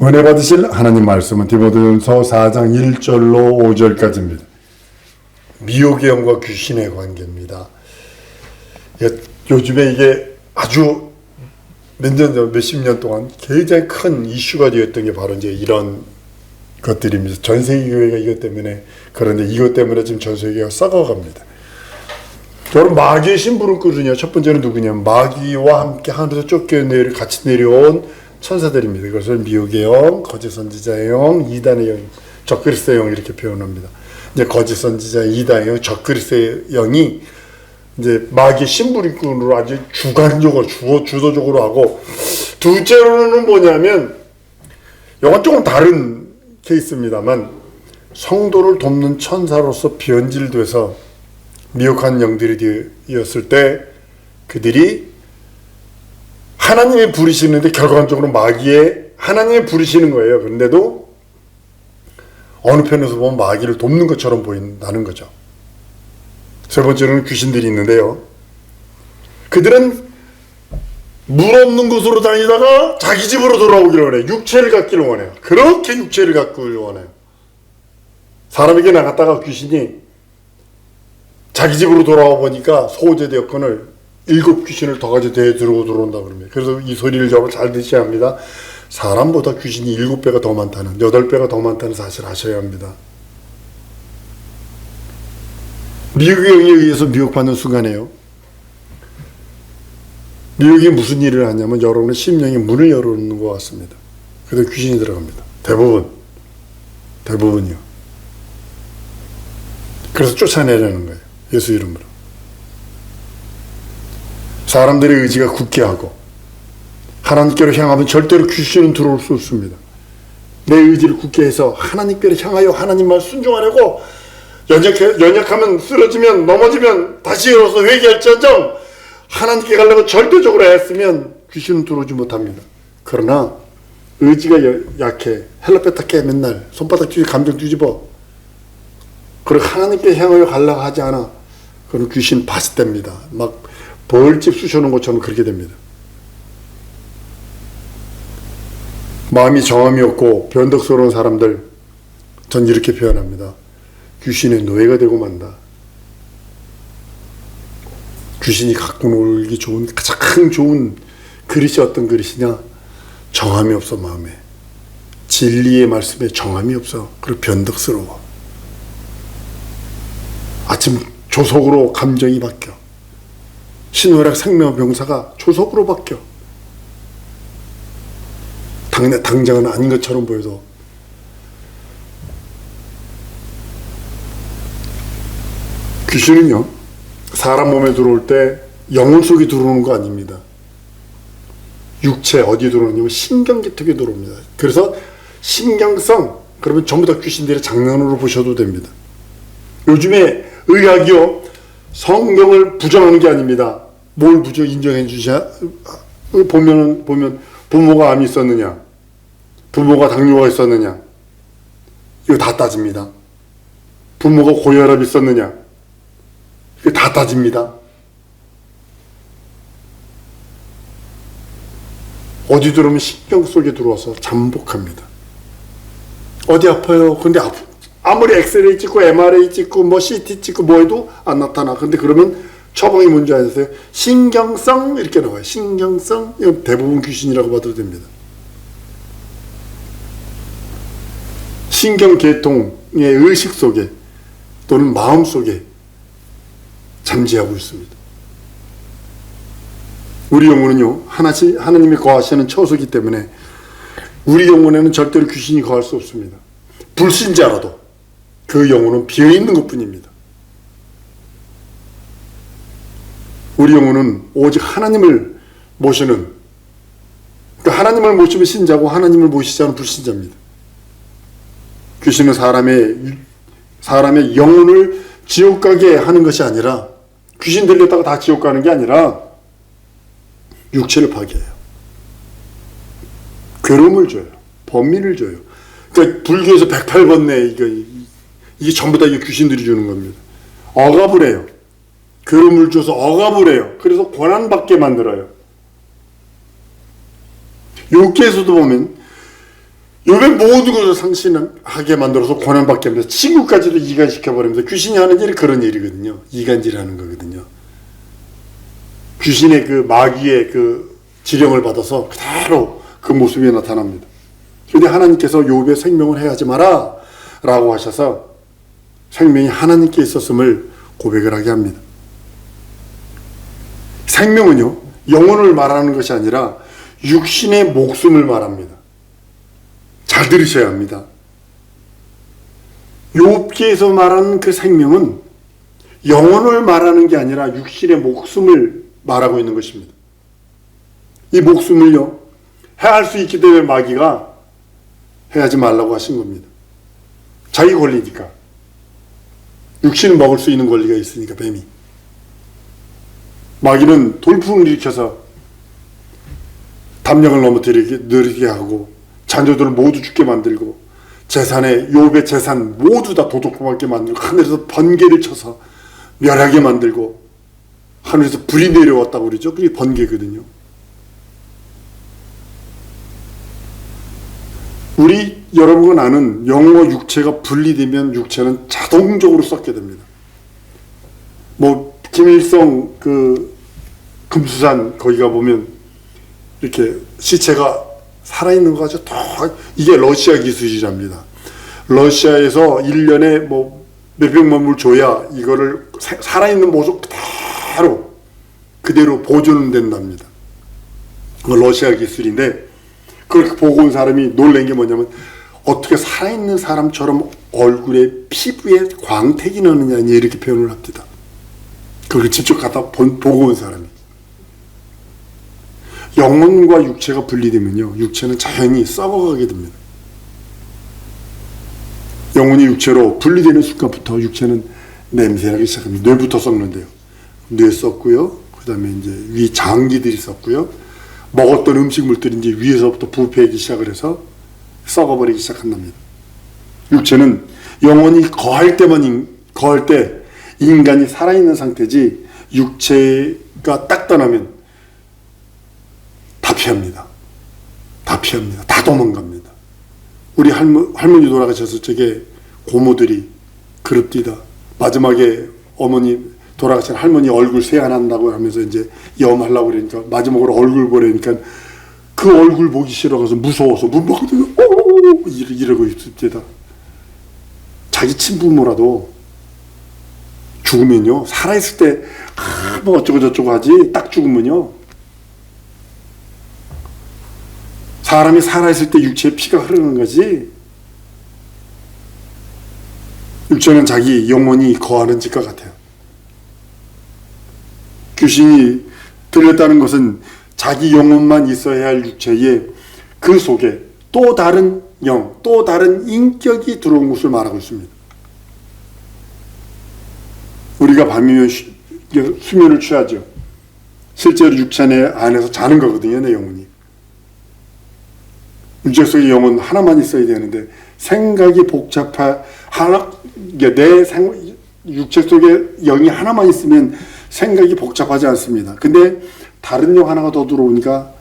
은혜 받으실 하나님 말씀은 디모데전서 4장 1절로 5절까지입니다. 미혹의 영과 귀신의 관계입니다. 요즘에 이게 아주 몇십 년 동안 굉장히 큰 이슈가 되었던 게 바로 이제 이런 것들입니다. 전 세계 교회가 이것 때문에, 그런데 이것 때문에 지금 전 세계가 썩어갑니다. 여러분, 마귀의 신부를 꾸르냐? 첫 번째는 누구냐? 마귀와 함께 하늘에서 같이 내려온 천사들입니다. 이것을 미혹의 영, 거짓 선지자의 영, 이단의 영, 적그리스도의 영 이렇게 표현합니다. 이제 거짓 선지자, 이단의 영, 적그리스도의 영이 이제 마귀의 신부리꾼으로 아주 주관적으로, 주도적으로 하고, 둘째로는 뭐냐면, 이건 조금 다른 케이스입니다만, 성도를 돕는 천사로서 변질돼서 미혹한 영들이 되었을 때, 그들이 하나님이 부르시는데 결과적으로 하나님이 부르시는 거예요. 그런데도 어느 편에서 보면 마귀를 돕는 것처럼 보인다는 거죠. 세 번째로는 귀신들이 있는데요. 그들은 물 없는 곳으로 다니다가 자기 집으로 돌아오기를 원해요. 육체를 갖기를 원해요. 그렇게 육체를 갖기를 원해요. 사람에게 나갔다가 귀신이 자기 집으로 돌아와 보니까 소호제되었거늘 7 귀신을 더 가지고 들어온다 그럽니다. 그래서 이 소리를 여러분 잘 드셔야 합니다. 사람보다 귀신이 7배가 더 많다는, 8배가 더 많다는 사실을 아셔야 합니다. 미혹의 영에 의해서 미혹받는 순간에요. 미혹이 무슨 일을 하냐면 여러분의 심령의 문을 열어놓는 것 같습니다. 그래서 귀신이 들어갑니다. 대부분이요. 그래서 쫓아내려는 거예요. 예수 이름으로. 사람들의 의지가 굳게 하고 하나님께로 향하면 절대로 귀신은 들어올 수 없습니다. 내 의지를 굳게 해서 하나님께로 향하여 하나님 말 순종하려고 연약하면 쓰러지면 넘어지면 다시 일어서 회개할지언정 하나님께 가려고 절대적으로 했으면 귀신은 들어오지 못합니다. 그러나 의지가 약해, 헬라페타케 맨날 손바닥 뒤집어 감정 뒤집어 그리고 하나님께 향하여 가려고 하지 않아. 그럼 귀신 바스됩니다. 막 벌집 쑤셔놓은 것처럼 그렇게 됩니다. 마음이 정함이 없고 변덕스러운 사람들, 전 이렇게 표현합니다. 귀신의 노예가 되고 만다. 귀신이 갖고 놀기 좋은, 가장 좋은 그릇이 어떤 그릇이냐? 정함이 없어, 마음에. 진리의 말씀에 정함이 없어. 그리고 변덕스러워. 아침 조속으로 감정이 바뀌어. 신호락 생명병사가 조속으로 바뀌어. 당장은 아닌 것처럼 보여도 귀신은요, 사람 몸에 들어올 때 영혼 속에 들어오는 거 아닙니다. 육체 어디에 들어오냐면 신경계통에 들어옵니다. 그래서 신경성, 그러면 전부 다 귀신들의 장난으로 보셔도 됩니다. 요즘에 의학이요, 성경을 부정하는 게 아닙니다. 뭘 인정해 주셔야? 보면 부모가 암이 있었느냐, 부모가 당뇨가 있었느냐, 이거 다 따집니다. 부모가 고혈압이 있었느냐, 이거 다 따집니다. 어디 들어오면 신경 속에 들어와서 잠복합니다. 어디 아파요? 근데 아무리 엑스레이 찍고 MRI 찍고 뭐 CT 찍고 뭐 해도 안 나타나. 근데 그러면 처방이 뭔지 아세요? 신경성 이렇게 나와요. 신경성. 이건 대부분 귀신이라고 봐도 됩니다. 신경계통의 의식 속에 또는 마음 속에 잠재하고 있습니다. 우리 영혼은요, 하나님이 거하시는 처소이기 때문에 우리 영혼에는 절대로 귀신이 거할 수 없습니다. 불신자라도 그 영혼은 비어있는 것 뿐입니다. 우리 영혼은 오직 하나님을 모시는, 그러니까 하나님을 모시면 신자고 하나님을 모시지 않은 불신자입니다. 귀신은 사람의 영혼을 지옥 가게 하는 것이 아니라, 귀신 들렸다가 다 지옥 가는 게 아니라 육체를 파괴해요. 괴로움을 줘요. 범민을 줘요. 그러니까 불교에서 108번뇌 이게 전부 다 귀신들이 주는 겁니다. 억압을 해요. 괴로움을 줘서 억압을 해요. 그래서 고난받게 만들어요. 욥기에서도 보면 욥의 모든 것을 상신하게 만들어서 고난받게 하면서 친구까지도 이간시켜버리면서 귀신이 하는 일이 그런 일이거든요. 이간질하는 거거든요. 귀신의 그 마귀의 그 지령을 받아서 그대로 그 모습이 나타납니다. 그런데 하나님께서 욥의 생명을 해하지 마라 라고 하셔서 생명이 하나님께 있었음을 고백을 하게 합니다. 생명은요, 영혼을 말하는 것이 아니라 육신의 목숨을 말합니다. 잘 들으셔야 합니다. 욥기에서 말하는 그 생명은 영혼을 말하는 게 아니라 육신의 목숨을 말하고 있는 것입니다. 이 목숨을요, 해할 수 있기 때문에 마귀가 해하지 말라고 하신 겁니다. 자기 권리니까. 육신을 먹을 수 있는 권리가 있으니까, 뱀이. 마귀는 돌풍을 일으켜서 담력을 넘어뜨리게 하고 자녀들을 모두 죽게 만들고 재산에 욥의 재산 모두 다 도둑하게 만들고 하늘에서 번개를 쳐서 멸하게 만들고 하늘에서 불이 내려왔다고 그러죠. 그게 번개거든요. 우리 여러분과 나는 영과 육체가 분리되면 육체는 자동적으로 썩게 됩니다. 뭐 김일성 그 금수산 거기가 보면 이렇게 시체가 살아있는 거 가지고 이게 러시아 기술이랍니다. 러시아에서 1년에 뭐 몇백만 불 줘야 이거를 살아있는 모습 그대로 보존된답니다. 러시아 기술인데 그렇게 보고 온 사람이 놀란 게 뭐냐면 어떻게 살아있는 사람처럼 얼굴에 피부에 광택이 나느냐 이렇게 표현을 합니다. 그걸 직접 갖다 보고 온 사람이. 영혼과 육체가 분리되면요, 육체는 자연히 썩어가게 됩니다. 영혼이 육체로 분리되는 순간부터 육체는 냄새나기 시작합니다. 뇌부터 썩는데요. 뇌 썩고요. 그 다음에 이제 위 장기들이 썩고요. 먹었던 음식물들이 이제 위에서부터 부패하기 시작을 해서 썩어버리기 시작한답니다. 육체는 영혼이 거할 때 인간이 살아있는 상태지 육체가 딱 떠나면 다 피합니다. 다 도망갑니다. 우리 할머니 돌아가셨을 적에 고모들이 그럽디다. 마지막에 어머니 돌아가신 할머니 얼굴 세안한다고 하면서 이제 염하려고 그러니까 마지막으로 얼굴 보려니까 그 얼굴 보기 싫어가서 무서워서 문 밖에서 이러고 있습니다. 자기 친부모라도 죽으면요, 살아있을 때 뭐 어쩌고 저쩌고 하지 딱 죽으면요, 사람이 살아있을 때 육체에 피가 흐르는 거지 육체는 자기 영혼이 거하는 집과 같아요. 귀신이 들렸다는 것은 자기 영혼만 있어야 할 육체에 그 속에 또 다른 영, 또 다른 인격이 들어온 것을 말하고 있습니다. 우리가 밤이면 수면을 취하죠. 실제로 육체 안에서 자는 거거든요, 내 영혼이. 육체 속에 영혼 하나만 있어야 되는데 생각이 육체 속에 영이 하나만 있으면 생각이 복잡하지 않습니다. 근데 다른 영 하나가 더 들어오니까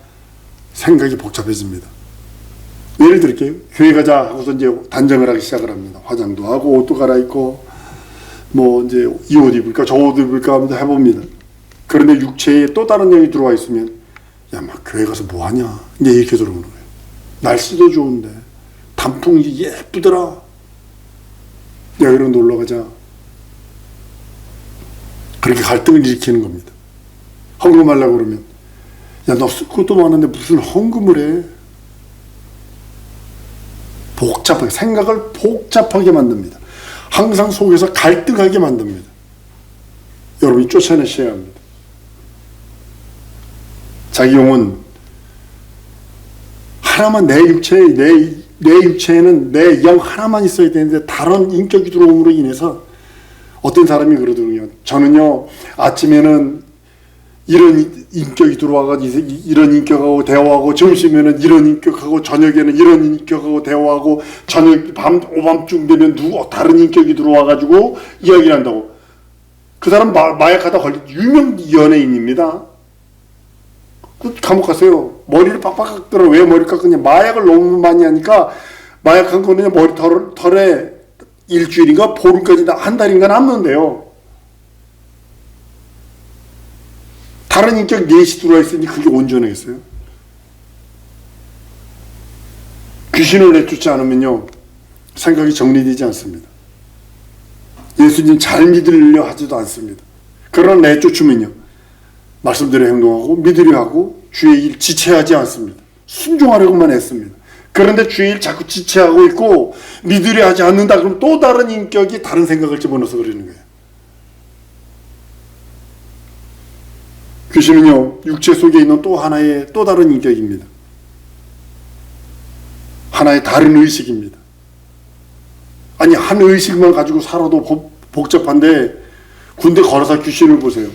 생각이 복잡해집니다. 예를 들게요. 교회 가자 하고서 이제 단정을 하기 시작을 합니다. 화장도 하고 옷도 갈아입고 뭐 이제 이 옷 입을까 저 옷 입을까 하면서 해봅니다. 그런데 육체에 또 다른 영이 들어와 있으면 야, 막 교회 가서 뭐 하냐 이제 이렇게 들어오는 거예요. 날씨도 좋은데 단풍이 예쁘더라. 야, 여기로 놀러 가자. 그렇게 갈등을 일으키는 겁니다. 헌금하려고 그러면 야, 너 쓸 것도 많은데 무슨 헌금을 해. 복잡하게 생각을 복잡하게 만듭니다. 항상 속에서 갈등하게 만듭니다. 여러분이 쫓아내셔야 합니다. 자기 영혼 하나만 내 육체에는 내 영 하나만 있어야 되는데 다른 인격이 들어옴으로 인해서 어떤 사람이 그러더군요. 저는요 아침에는 이런 인격이 들어와가지고 이런 인격하고 대화하고 점심에는 이런 인격하고 저녁에는 이런 인격하고 대화하고 저녁 오밤중 되면 다른 인격이 들어와가지고 이야기를 한다고. 그 사람 마약하다 걸린 유명 연예인입니다. 그 감옥 가세요. 머리를 빡빡 깎더라. 왜 머리 깎느냐. 마약을 너무 많이 하니까 마약한 거는 털에 일주일인가 보름까지 한 달인가 남는데요. 다른 인격 넷이 들어와 있으니 그게 온전하겠어요? 귀신을 내쫓지 않으면요, 생각이 정리되지 않습니다. 예수님 잘 믿으려 하지도 않습니다. 그러나 내쫓으면요, 말씀대로 행동하고 믿으려 하고 주의 일 지체하지 않습니다. 순종하려고만 했습니다. 그런데 주의 일 자꾸 지체하고 있고 믿으려 하지 않는다 그러면 또 다른 인격이 다른 생각을 집어넣어서 그러는 거예요. 귀신은요, 육체 속에 있는 또 하나의 또 다른 인격입니다. 하나의 다른 의식입니다. 아니, 한 의식만 가지고 살아도 복잡한데 군대 걸어서 귀신을 보세요.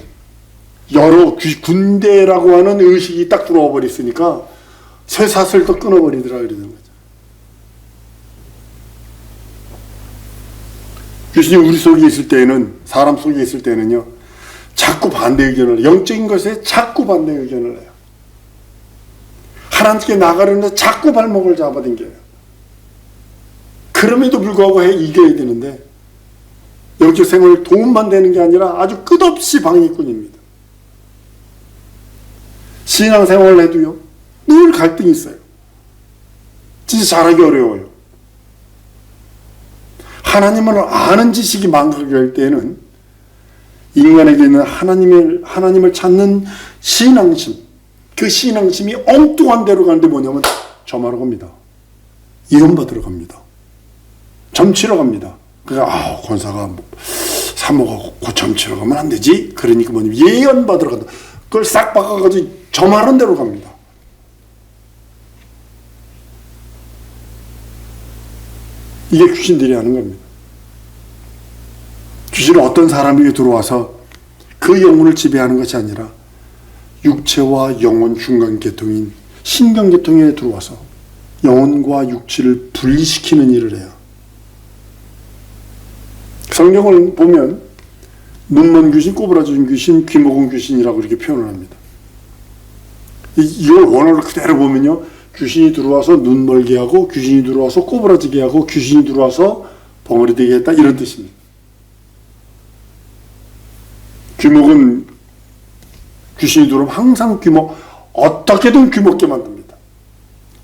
여러 군대라고 하는 의식이 딱 들어와 버렸으니까 쇠사슬 또 끊어버리더라 그러는 거죠. 귀신이 우리 속에 있을 때는, 사람 속에 있을 때는요, 자꾸 반대 의견을 해요. 영적인 것에 자꾸 반대 의견을 해요. 하나님께 나가려는데 자꾸 발목을 잡아당겨요. 그럼에도 불구하고 이겨야 되는데 영적 생활에 도움만 되는 게 아니라 아주 끝없이 방해꾼입니다. 신앙생활을 해도요, 늘 갈등이 있어요. 진짜 잘하기 어려워요. 하나님을 아는 지식이 많을 때는 인간에게 있는 하나님을 찾는 신앙심, 그 신앙심이 엉뚱한 데로 가는데 뭐냐면 점하러 갑니다. 이혼 받으러 갑니다. 점치러 갑니다. 그래서 권사가 사모가 점치러 가면 안 되지? 그러니까 뭐냐면 예언 받으러 간다. 그걸 싹 바꿔가지고 점하는 데로 갑니다. 이게 귀신들이 하는 겁니다. 귀신은 어떤 사람에게 들어와서 그 영혼을 지배하는 것이 아니라 육체와 영혼 중간 계통인 신경계통에 들어와서 영혼과 육체를 분리시키는 일을 해요. 성경을 보면 눈먼 귀신, 꼬부라진 귀신, 귀 먹은 귀신이라고 이렇게 표현을 합니다. 이걸 원어를 그대로 보면요, 귀신이 들어와서 눈 멀게 하고, 귀신이 들어와서 꼬부라지게 하고, 귀신이 들어와서 벙어리 되게 했다, 이런 뜻입니다. 귀목은 귀신이 들어오면 항상 어떻게든 귀먹게 만듭니다.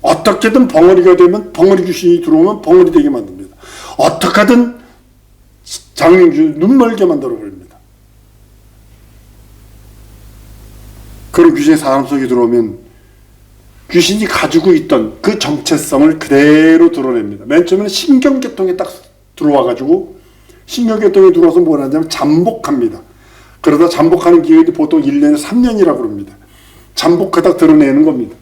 어떻게든 벙어리가 되면, 벙어리 귀신이 들어오면 벙어리 되게 만듭니다. 어떻게든 장님 귀신 눈 멀게 만들어 버립니다. 그런 귀신이 사람 속에 들어오면 귀신이 가지고 있던 그 정체성을 그대로 드러냅니다. 맨 처음에는 신경계통에 딱 들어와가지고, 신경계통에 들어와서 뭘 하냐면 잠복합니다. 그러다 잠복하는 기간이 보통 1년에 3년이라고 합니다. 잠복하다 드러내는 겁니다.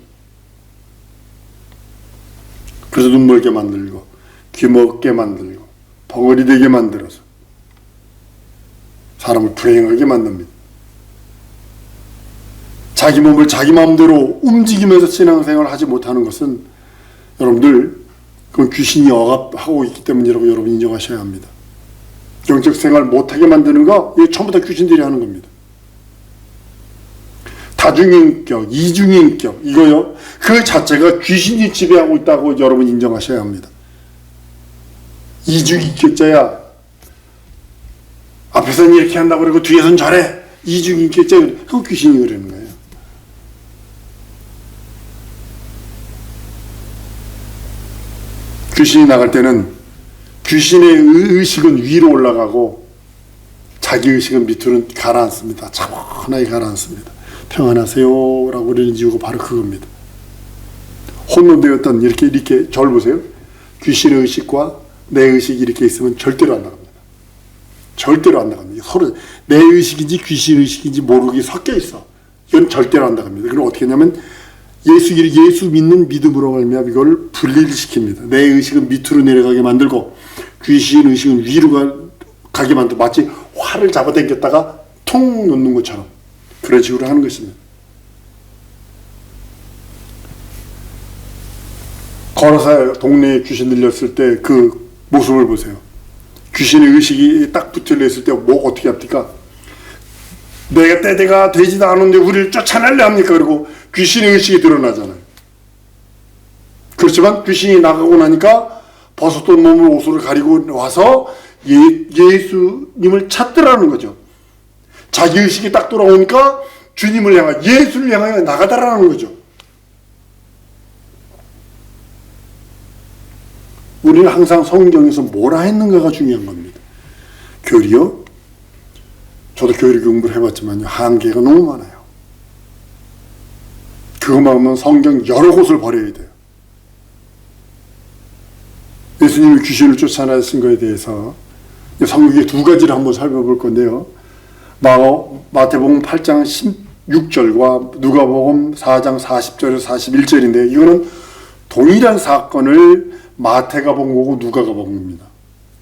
그래서 눈 멀게 만들고, 귀 먹게 만들고, 벙어리 되게 만들어서 사람을 불행하게 만듭니다. 자기 몸을 자기 마음대로 움직이면서 신앙생활을 하지 못하는 것은 여러분들, 그건 귀신이 억압하고 있기 때문이라고 여러분 인정하셔야 합니다. 영적 생활 못하게 만드는 거, 이게 전부 다 귀신들이 하는 겁니다. 다중인격, 이중인격, 이거요, 그 자체가 귀신이 지배하고 있다고 여러분 인정하셔야 합니다. 이중인격자야, 앞에서는 이렇게 한다고 그러고 뒤에서는 저래. 이중인격자, 그거 귀신이 그러는 거예요. 귀신이 나갈 때는 귀신의 의식은 위로 올라가고 자기 의식은 밑으로 가라앉습니다. 차분하게 가라앉습니다. 평안하세요 라고 그러는 이유가 바로 그겁니다. 혼돈되었던 이렇게 저를 보세요. 귀신의 의식과 내 의식이 이렇게 있으면 절대로 안 나갑니다. 절대로 안 나갑니다. 서로 내 의식인지 귀신 의식인지 모르게 섞여 있어. 이건 절대로 안 나갑니다. 그럼 어떻게 하냐면 예수 믿는 믿음으로 말미암아 이걸 분리를 시킵니다. 내 의식은 밑으로 내려가게 만들고 귀신 의식은 위로 가게 만들고, 마치 활을 잡아당겼다가 통 놓는 것처럼 그런 식으로 하는 것입니다. 걸어서 동네에 귀신 들렸을 때 그 모습을 보세요. 귀신의 의식이 딱 붙들려 있을 때 뭐 어떻게 합니까? 내가 때가 되지도 않은데 우리를 쫓아내려 합니까? 그리고 귀신의 의식이 드러나잖아요. 그렇지만 귀신이 나가고 나니까 벗었던 몸을 옷으로 가리고 와서 예수님을 찾더라는 거죠. 자기의식이 딱 돌아오니까 주님을 향하여, 예수를 향하여 나가다라는 거죠. 우리는 항상 성경에서 뭐라 했는가가 중요한 겁니다. 교리요? 저도 교리 공부를 해봤지만요, 한계가 너무 많아요. 그것만 하면 성경 여러 곳을 버려야 돼요. 예수님이 귀신을 쫓아내신 것에 대해서 성경의 두 가지를 한번 살펴볼 건데요. 마태복음 8장 16절과 누가복음 4장 40절에서 41절인데 이거는 동일한 사건을 마태가 본 거고 누가가 본 겁니다.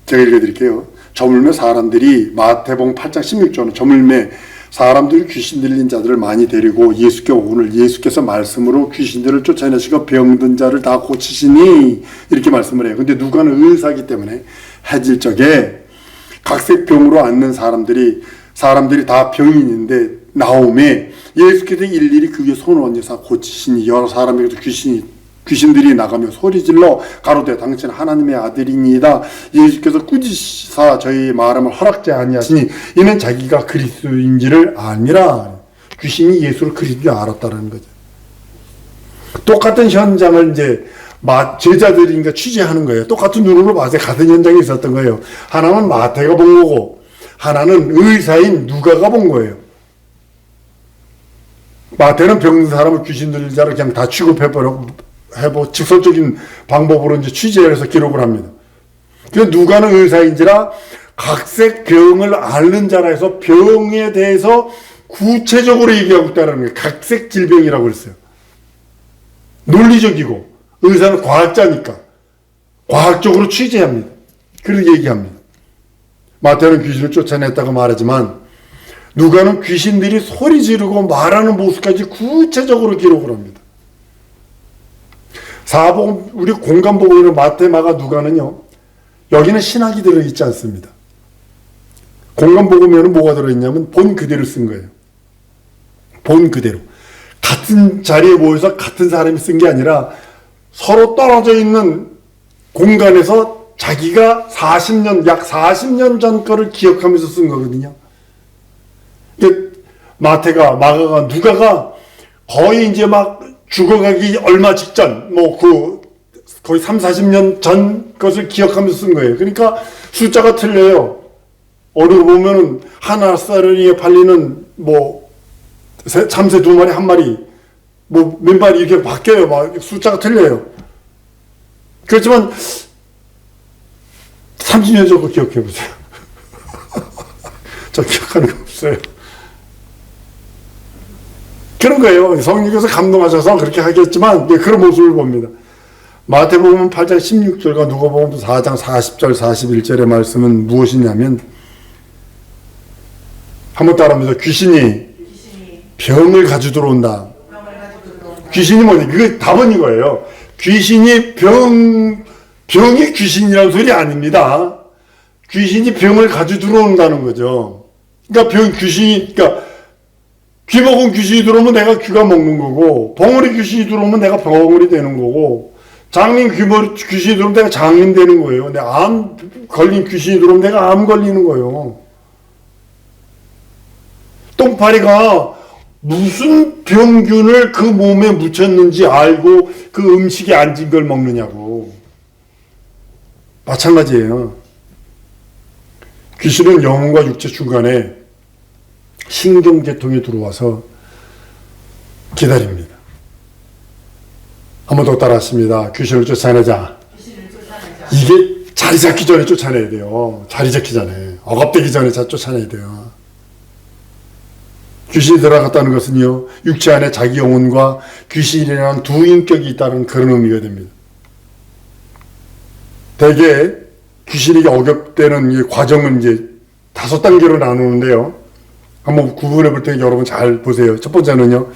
제가 읽어드릴게요. 저물매 사람들이, 마태복음 8장 16절은 저물매 사람들이 귀신 들린 자들을 많이 데리고 예수께 오늘 예수께서 말씀으로 귀신들을 쫓아내시고 병든 자를 다 고치시니 이렇게 말씀을 해요. 근데 누가는 의사이기 때문에 해질 적에 각색 병으로 앉는 사람들이 다 병인인데 나오매 예수께서 일일이 그 위에 손을 얹어서 고치시니 여러 사람에게도 귀신들이 나가며 소리질러 가로되 당신 하나님의 아들이니이다. 예수께서 꾸짖사 저희 말함을 허락지 아니하시니 이는 자기가 그리스도인지를 아니라 귀신이 예수를 그리스도인 알았다는 거죠. 똑같은 현장을 이제 제자들이 취재하는 거예요. 똑같은 눈으로 봐서 같은 현장에 있었던 거예요. 하나는 마태가 본 거고 하나는 의사인 누가가 본 거예요. 마태는 병든 사람을 귀신 들린 자를 그냥 다 취급해버려 직설적인 방법으로 이제 취재해서 기록을 합니다. 그래서 누가는 의사인지라 각색 병을 앓는 자라 해서 병에 대해서 구체적으로 얘기하고 있다는 거예요. 각색 질병이라고 했어요. 논리적이고 의사는 과학자니까 과학적으로 취재합니다. 그렇게 얘기합니다. 마태는 귀신을 쫓아냈다고 말하지만 누가는 귀신들이 소리 지르고 말하는 모습까지 구체적으로 기록을 합니다. 사복음, 우리 공간복음에는 마태, 마가, 누가는요, 여기는 신학이 들어있지 않습니다. 공간복음에는 뭐가 들어있냐면 본 그대로 쓴 거예요. 본 그대로. 같은 자리에 모여서 같은 사람이 쓴 게 아니라 서로 떨어져 있는 공간에서 자기가 약 40년 전 거를 기억하면서 쓴 거거든요. 마태가, 마가가, 누가가 거의 이제 막 죽어가기 얼마 직전, 거의 30-40년 전 것을 기억하면서 쓴 거예요. 그러니까 숫자가 틀려요. 어느 거 보면은 하나 쌀에 팔리는 참새 2마리, 1마리, 몇 마리 이렇게 바뀌어요. 막 숫자가 틀려요. 그렇지만 30년 전 거 기억해 보세요. 저 기억하는 거 없어요. 그런 거예요. 성령께서 감동하셔서 그렇게 하겠지만 그런 모습을 봅니다. 마태복음 8장 16절과 누가복음 4장 40절 41절의 말씀은 무엇이냐면 한번 따라합니다. 귀신이 병을 가지고 들어온다. 귀신이 뭐냐? 그게 답은 이거예요. 귀신이 병이 귀신이라는 소리 아닙니다. 귀신이 병을 가지고 들어온다는 거죠. 그러니까 귀 먹은 귀신이 들어오면 내가 귀가 먹는 거고, 벙어리 귀신이 들어오면 내가 벙어리 되는 거고, 장님 귀신이 들어오면 내가 장님 되는 거예요. 근데 암 걸린 귀신이 들어오면 내가 암 걸리는 거예요. 똥파리가 무슨 병균을 그 몸에 묻혔는지 알고 그 음식에 앉은 걸 먹느냐고. 마찬가지예요. 귀신은 영혼과 육체 중간에 신경계통에 들어와서 기다립니다. 한 번 더 따라하십니다. 귀신을 쫓아내자. 이게 자리 잡기 전에 쫓아내야 돼요. 자리 잡기 전에. 억압되기 전에 쫓아내야 돼요. 귀신이 들어갔다는 것은요, 육체 안에 자기 영혼과 귀신이라는 두 인격이 있다는 그런 의미가 됩니다. 대개 귀신에게 억압되는 이 과정은 이제 5단계로 나누는데요. 한번 구분해 볼 테니까 여러분 잘 보세요. 첫 번째는요,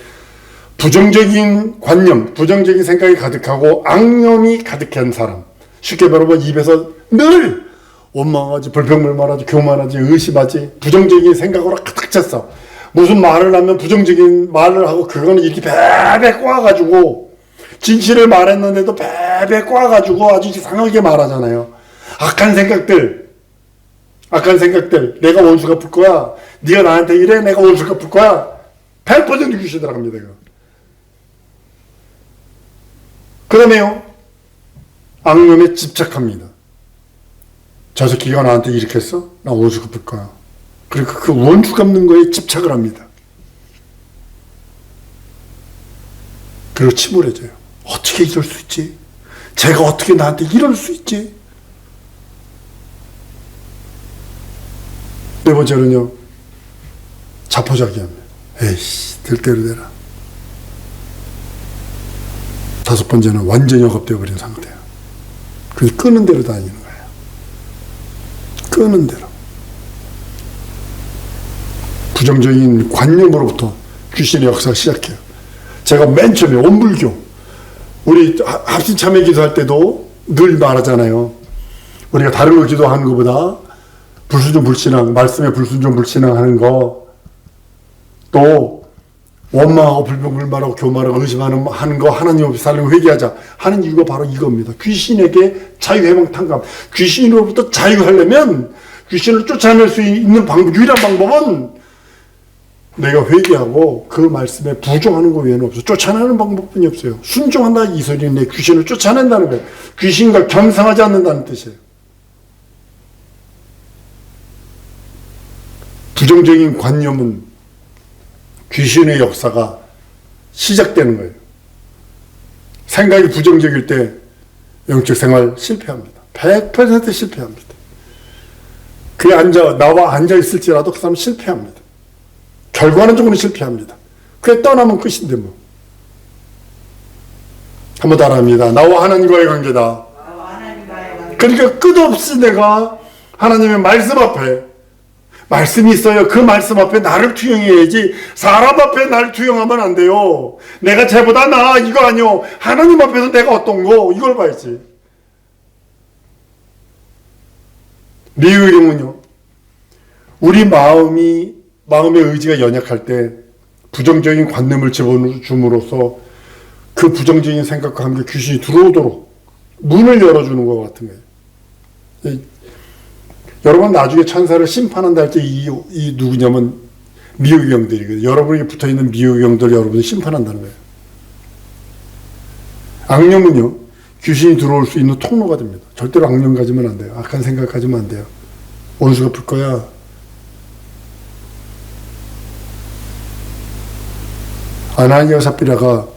부정적인 관념, 부정적인 생각이 가득하고 악념이 가득한 사람. 쉽게 말하면 입에서 늘 원망하지, 불평불만하지, 교만하지, 의심하지, 부정적인 생각으로 가득 찼어. 무슨 말을 하면 부정적인 말을 하고 그거는 이렇게 베베 꼬아가지고 진실을 말했는데도 베베 꽈가지고 아주 이상하게 말하잖아요. 악한 생각들, 내가 원수 갚을 거야. 네가 나한테 이래, 내가 원수 갚을 거야. 100% 귀신 들어갑니다. 이거. 그 다음에요, 악념에 집착합니다. 저 새끼가 나한테 이렇게 했어? 나 원수 갚을 거야. 그러니까 그 원수 갚는 거에 집착을 합니다. 그리고 침울해져요. 어떻게 이럴 수 있지? 제가 어떻게 나한테 이럴 수 있지? 네 번째는요, 자포자기합니다. 에이씨, 될 대로 되라. 다섯 번째는 완전히 억압되어 버린 상태예요. 그래서 끄는 대로 다니는 거예요. 끄는 대로. 부정적인 관념으로부터 귀신의 역사가 시작해요. 제가 맨 처음에 온불교, 우리 합심참회 기도할 때도 늘 말하잖아요. 우리가 다른 거 기도하는 것보다 불순종 불신앙, 말씀에 불순종 불신앙하는 거, 또 원망하고 불평불만하고 교만하고 의심하는 하는 거 하나님 없이 살려고 회개하자 하는 이유가 바로 이겁니다. 귀신에게 자유해방 탕감. 귀신으로부터 자유하려면, 귀신을 쫓아낼 수 있는 유일한 방법은 내가 회개하고 그 말씀에 부정하는 거 외에는 없어. 쫓아내는 방법뿐이 없어요. 순종한다 이 소리는 내 귀신을 쫓아낸다는 거예요. 귀신과 겸상하지 않는다는 뜻이에요. 부정적인 관념은 귀신의 역사가 시작되는 거예요. 생각이 부정적일 때 영적 생활 실패합니다. 100% 실패합니다. 그에 나와 앉아있을지라도 그 사람은 실패합니다. 결과론적으로 실패합니다. 그게 떠나면 끝인데 뭐. 한번 따라합니다. 나와 하나님과의 관계다. 그러니까 끝없이 내가 하나님의 말씀 앞에, 말씀이 있어요. 그 말씀 앞에 나를 투영해야지 사람 앞에 나를 투영하면 안 돼요. 내가 쟤보다 나아 이거 아니요. 하나님 앞에서 내가 어떤 거 이걸 봐야지. 미의령은요, 우리 마음의 의지가 연약할 때 부정적인 관념을 집어줌으로써 그 부정적인 생각과 함께 귀신이 들어오도록 문을 열어주는 것 같은 거예요. 여러분 나중에 천사를 심판한다 할 때 이 누구냐면 미혹영들이거든요. 여러분이 붙어있는 미혹영들 여러분이 심판한다는 거예요. 악령은요, 귀신이 들어올 수 있는 통로가 됩니다. 절대로 악령 가지면 안 돼요. 악한 생각 가지면 안 돼요. 원수가 풀 거야. 아나니아 삽비라가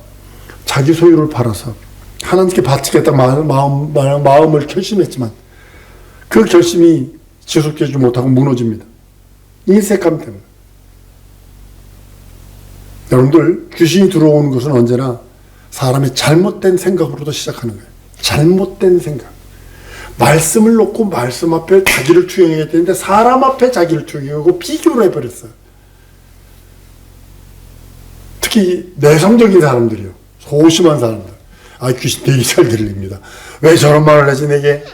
자기 소유를 팔아서 하나님께 바치겠다 마음을 결심했지만 그 결심이 지속되지 못하고 무너집니다. 인색감 때문에. 여러분들, 귀신이 들어오는 것은 언제나 사람의 잘못된 생각으로도 시작하는 거예요. 잘못된 생각. 말씀을 놓고 말씀 앞에 자기를 투영해야 되는데 사람 앞에 자기를 투영하고 비교를 해버렸어요. 특히 내성적인 사람들이요. 소심한 사람들. 아, 귀신 되게 잘 들립니다. 왜 저런 말을 하지 내게?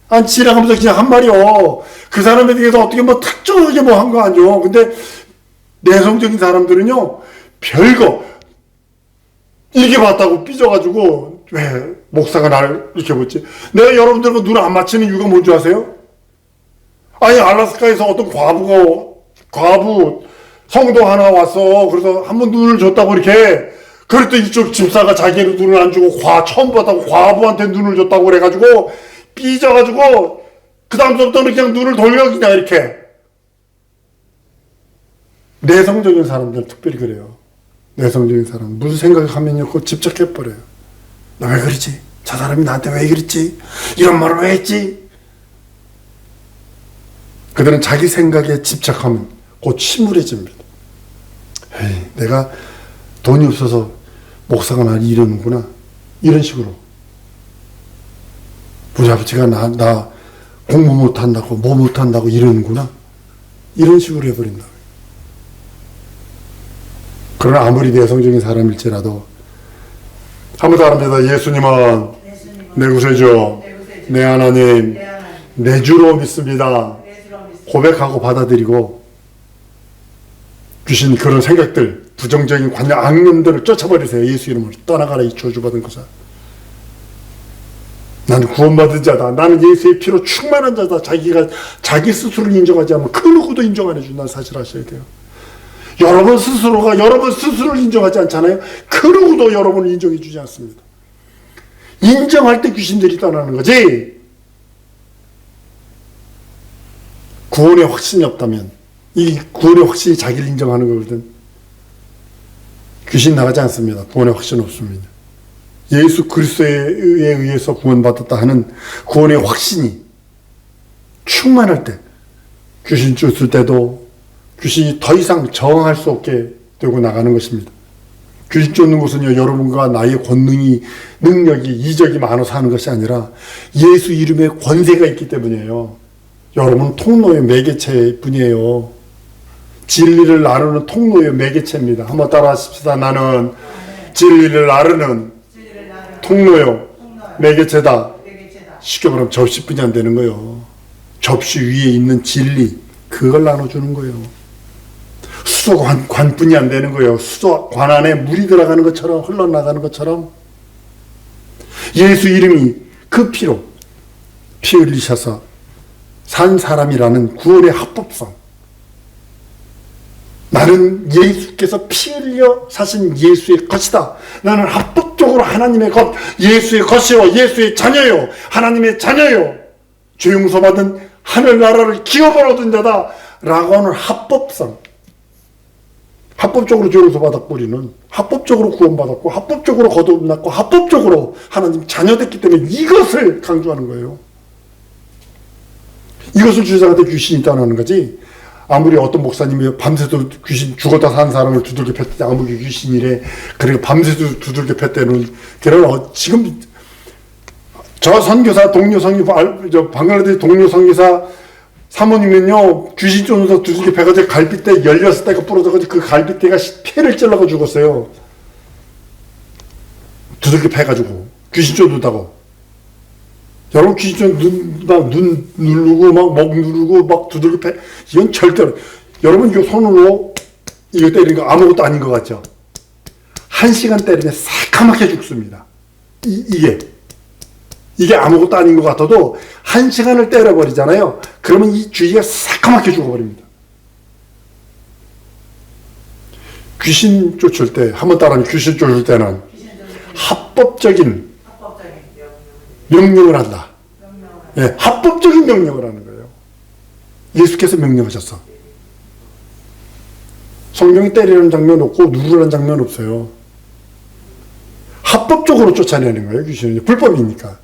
안 지나가면서 그냥 한 말이요. 그 사람에 대해서 어떻게 뭐 특정하게 뭐 한 거 아니요. 근데 내성적인 사람들은요, 별거 이렇게 봤다고 삐져가지고 왜 목사가 나를 이렇게 보지? 내가 여러분들과 눈을 안 맞추는 이유가 뭔지 아세요? 아니 알라스카에서 어떤 과부 성도 하나 왔어. 그래서 한번 눈을 줬다고 이렇게. 그랬더니 이쪽 집사가 자기는 눈을 안 주고 처음 봤다고 과부한테 눈을 줬다고 그래가지고 삐져가지고 그 다음부터는 그냥 눈을 돌려 그냥 이렇게. 내성적인 사람들 특별히 그래요. 내성적인 사람 무슨 생각하면요 그거 집착해버려요. 나 왜 그러지? 저 사람이 나한테 왜 그랬지? 이런 말을 왜 했지? 그들은 자기 생각에 집착하면 곧 침울해집니다. 에이, 내가 돈이 없어서 목사가 나를 이러는구나. 이런 식으로. 우리 아버지가 나 공부 못한다고 뭐 못한다고 이러는구나. 이런 식으로 해버린다. 그러나 아무리 내성적인 사람일지라도 한번 더 합니다. 예수님은 내 구세주, 내 하나님, 내 주로 믿습니다. 고백하고 받아들이고 귀신 그런 생각들, 부정적인 관념, 악념들을 쫓아버리세요. 예수 이름으로 떠나가라 이 저주받은 것아. 나는 구원받은 자다. 나는 예수의 피로 충만한 자다. 자기가 자기 스스로를 인정하지 않으면 그 누구도 인정 안 해준다는 사실 아셔야 돼요. 여러분 스스로가 여러분 스스로를 인정하지 않잖아요. 그 누구도 여러분을 인정해 주지 않습니다. 인정할 때 귀신들이 떠나는 거지. 구원의 확신이 없다면, 이 구원의 확신이 자기를 인정하는 거거든. 귀신 나가지 않습니다. 구원의 확신 없습니다. 예수 그리스도에 의해서 구원받았다 하는 구원의 확신이 충만할 때, 귀신 쫓을 때도 귀신이 더 이상 저항할 수 없게 되고 나가는 것입니다. 귀신 쫓는 것은요, 여러분과 나의 권능이, 능력이, 이적이 많아서 하는 것이 아니라 예수 이름에 권세가 있기 때문이에요. 여러분은 통로의 매개체 뿐이에요. 진리를 나누는 통로의 매개체입니다. 한번 따라 하십시다. 나는 진리를 나누는 통로요, 매개체다. 쉽게 말하면 접시뿐이 안 되는 거예요. 접시 위에 있는 진리, 그걸 나눠주는 거예요. 수도관뿐이 안 되는 거예요. 수도관 안에 물이 들어가는 것처럼, 흘러나가는 것처럼 예수 이름이 그 피로 피 흘리셔서 산 사람이라는 구원의 합법성, 나는 예수께서 피 흘려 사신 예수의 것이다. 나는 합법적으로 하나님의 것, 예수의 것이요, 예수의 자녀요, 하나님의 자녀요, 죄 용서받은 하늘나라를 기업을 얻은 자다 라고 하는 합법성, 합법적으로 죄 용서받았고 우리는 합법적으로 구원받았고 합법적으로 거듭났고 합법적으로 하나님 자녀됐기 때문에 이것을 강조하는 거예요. 이것을 주장할 때 귀신이 떠나는 거지. 아무리 어떤 목사님이 밤새도록 귀신 죽었다 산 사람을 두들겨 팼대, 아무리 귀신이래, 그리고 밤새도 두들겨 팼대는, 지금 저 선교사 동료 선교, 방글라데시 동료 선교사 사모님은요, 귀신 쫓아서 두들겨 패가지고 갈빗대 열렸을 때가 부러져가지고 그 갈빗대가 폐를 찔러가 죽었어요. 두들겨 패가지고 귀신 쫓는다고. 여러분 귀신 쫓는 눈 누르고 막 목 누르고 막 두들겨 패, 이건 절대로, 여러분 이거 손으로 이거 때리는 거 아무것도 아닌 것 같죠? 1시간 때리면 새카맣게 죽습니다. 이게 아무것도 아닌 것 같아도 1시간을 때려버리잖아요. 그러면 이 주위가 새카맣게 죽어버립니다. 귀신 쫓을 때, 한번 따라하면 귀신 쫓을 때는 합법적인 명령을 한다. 예, 합법적인 명령을 하는 거예요. 예수께서 명령하셨어. 성경이 때리는 장면 없고 누르는 장면 없어요. 합법적으로 쫓아내는 거예요. 귀신은 불법이니까.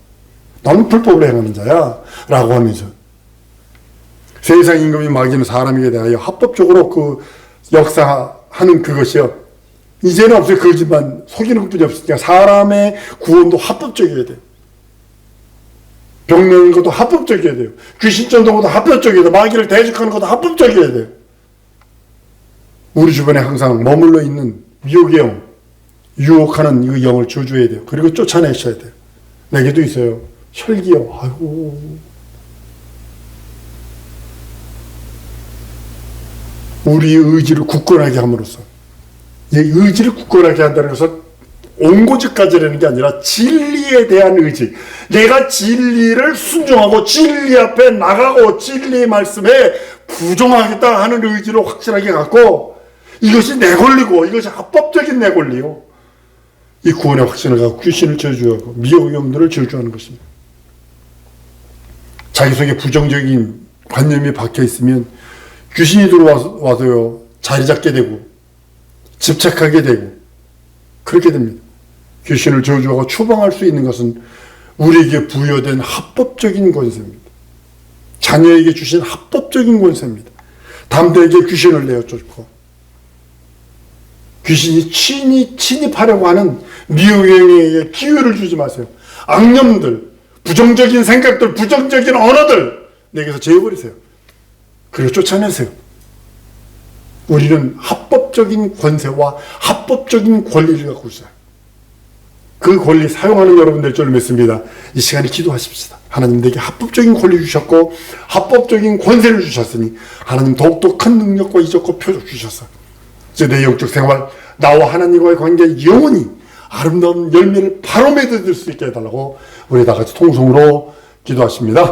나는 불법으로 행하는 자야 라고 하면서 세상 임금이 마귀는 사람에게 대하여 합법적으로 그 역사하는 그것이요, 이제는 없어요. 그지만 속이는 것뿐이 없으니까 사람의 구원도 합법적이어야 돼요. 병내는 것도 합법적이어야 돼요. 귀신 쫓는 것도 합법적이어야 돼요. 마귀를 대적하는 것도 합법적이어야 돼요. 우리 주변에 항상 머물러 있는 미혹의 영, 유혹하는 이 영을 저주해야 돼요. 그리고 쫓아내셔야 돼요. 내게도 있어요. 혈기요. 아이고. 우리의 의지를 굳건하게 함으로써, 이 의지를 굳건하게 한다는 것은 온고지까지라는 게 아니라 진리에 대한 의지, 내가 진리를 순종하고 진리 앞에 나가고 진리의 말씀에 부정하겠다 하는 의지를 확실하게 갖고, 이것이 내 권리고 이것이 합법적인 내 권리요, 이 구원의 확신을 갖고 귀신을 저주하고 미혹의 영들을 저주하는 것입니다. 자기 속에 부정적인 관념이 박혀 있으면 귀신이 들어와서요, 자리 잡게 되고 집착하게 되고 그렇게 됩니다. 귀신을 저주하고 추방할 수 있는 것은 우리에게 부여된 합법적인 권세입니다. 자녀에게 주신 합법적인 권세입니다. 담대하게 귀신을 내어쫓고 귀신이 침입하려고 하는 미혹에게 기회를 주지 마세요. 악념들, 부정적인 생각들, 부정적인 언어들 내게서 제어버리세요. 그리고 쫓아내세요. 우리는 합법적인 권세와 합법적인 권리를 갖고 있어요. 그 권리 사용하는 여러분 될 줄 믿습니다. 이 시간에 기도하십시다. 하나님 내게 합법적인 권리 주셨고 합법적인 권세를 주셨으니 하나님 더욱더 큰 능력과 이적과 표적 주셨어. 이제 내 영적 생활, 나와 하나님과의 관계 영원히 아름다운 열매를 바로 맺어줄 수 있게 해달라고 우리 다 같이 통성으로 기도하십니다.